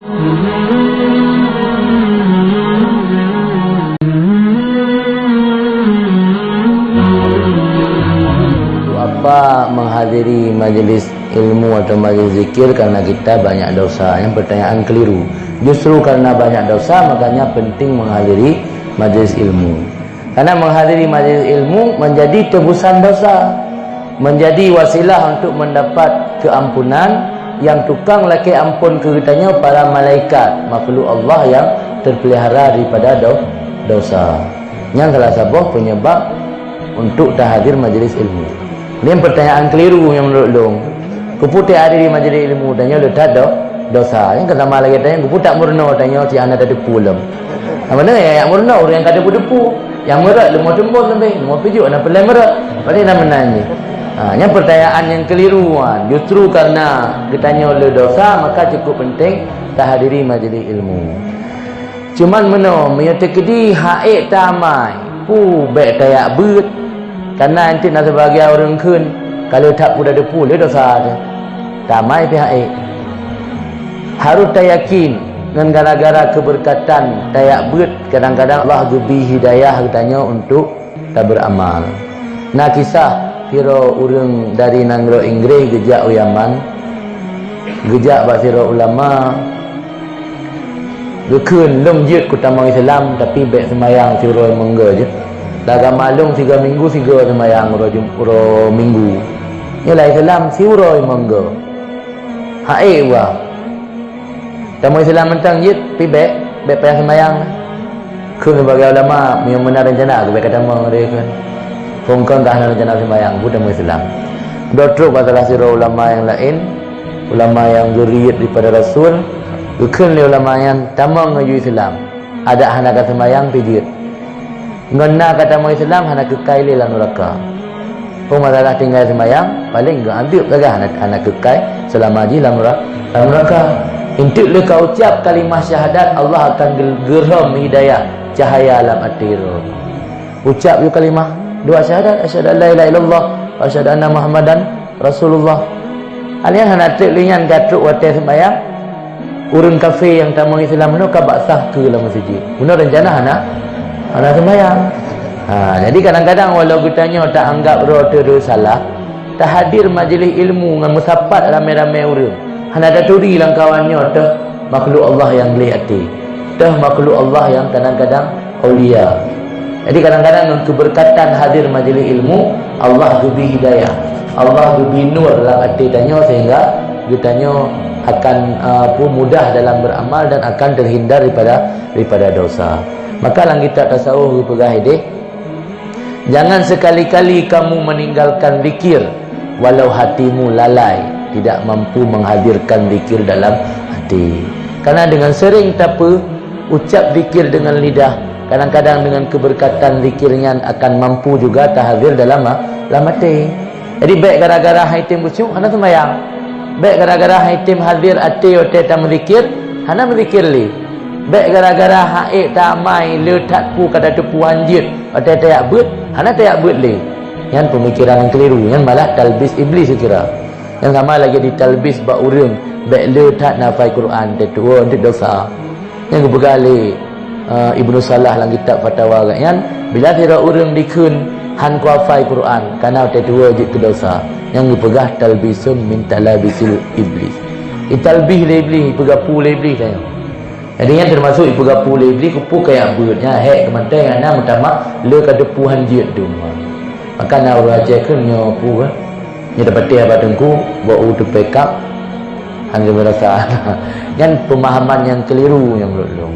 Apa menghadiri majlis ilmu atau majlis zikir karena kita banyak dosa? Yang pertanyaan keliru. Justru karena banyak dosa makanya penting menghadiri majlis ilmu. Karena menghadiri majlis ilmu menjadi tebusan dosa, menjadi wasilah untuk mendapat keampunan yang tukang laki ampun keritanya para malaikat, makhluk Allah yang terpelihara daripada dosa. Yang salah satu penyebab untuk tak hadir majlis ilmu. Ini pertanyaan keliru yang menurut long. Kupu tak hadir di majlis ilmu tanya letak dosa. Yang kata malah tanya kupu tak murna tanya si anak ada pulam. Mana yang murna orang yang tak ada depu. Yang merat lemah tembus sampai lemah pijuk nak pelai merat. Pada nak menanya. Yang pertanyaan yang keliru. Justru karena ditanya oleh dosa maka cukup penting tak hadiri majlis ilmu. Cuman mana menyatakan haid tamai. Baik tayak bet. Karena nanti nak sebagai orang kun kalau tak pun ada pula dosa dia. Tamai pihak harus tak yakin dengan gara-gara keberkatan tayak bet kadang-kadang Allah beri hidayah katanya untuk tak beramal. Nah kisah hero orang dari negara Inggeris gejak Yaman, gejak bahasa ulama gekun lom jut kutama Islam tapi baik semayang siroi mengga je. Dalam malung 3 minggu 3 semayang uro minggu. Yalah Islam siroi mengga. Hae wa. Tamu Islam mentang jit pi baik payah semayang. Kun sebagai ulama yang benar rencana ke baik kata mau dia kan. Fungkan dah rencana semayang bu tamu Islam. Dotruk masalah siroi ulama yang lain, ulama yang zuriyat daripada Rasul. Bukan ulama yang tamang ngaju Islam. Ada hanakan semayang pijit. Ngena kata mau Islam hana kekal dalam neraka. Pun masalah tinggal semayang paling enggak ambil saja hana kekal selama di dalam neraka. Intik le kau ucap kalimah syahadat Allah akan geram hidayah cahaya alam hati. Ucap you kalimah dua syahadat asyhadu an la ilaha illallah wa asyhadu anna muhammadan rasulullah. Alian hana teklingan gatruk wate semayang. Urun kafe yang tamu Islam itu kabak sah ke dalam masjid. Guna rencana hana sembahyang. Jadi kadang-kadang walau kitanya tak anggap roh tu salah, tak hadir majlis ilmu dengan musapat ramai-ramai orang. Hana ada turi lang kawannya tu makhluk Allah yang beli hati. Tu makhluk Allah yang kadang-kadang aulia. Jadi kadang-kadang dengan keberkatan hadir majlis ilmu, Allah beri hidayah. Allah beri nur dalam hati tanya sehingga kitanya akan mudah dalam beramal dan akan terhindar daripada dosa. Maka lang kita tasawuf pegah ini, jangan sekali-kali kamu meninggalkan zikir walau hatimu lalai, tidak mampu menghadirkan zikir dalam hati. Karena dengan sering tapa ucap zikir dengan lidah, kadang-kadang dengan keberkatan zikirnya akan mampu juga tahdir dalam hati. Jadi baik gara-gara haitim khusyuk hana sembahyang. Baik gara-gara haitim hadir hati ote tak berzikir, hana berzikir li. Baik gara-gara haid tamai letakku kata tepu anjir ote tayak bet, hana tayak bet li. Yang pemikiran yang keliru, yang malah talbis iblis kira. Yang sama lagi di talbis bak urang, baik letak nafai Quran tetua untuk dosa. Yang kebegali Ibnu Salah dalam kitab fatwa kan, bila kira urang dikun han kuafai Quran karena tetua je ke dosa. Yang dipegah talbisun min talabisil iblis. Italbih le iblis, pegapu le iblis tanya. Jadi yang termasuk ipegapu le iblis kupu kayak beutnya hek kemantai ana utama le kadepuhan jit tu. Maka na raja ke nyo pu kan. Nya dapat dia batengku bau tu pekap hang merasa. Kan pemahaman yang keliru yang belum.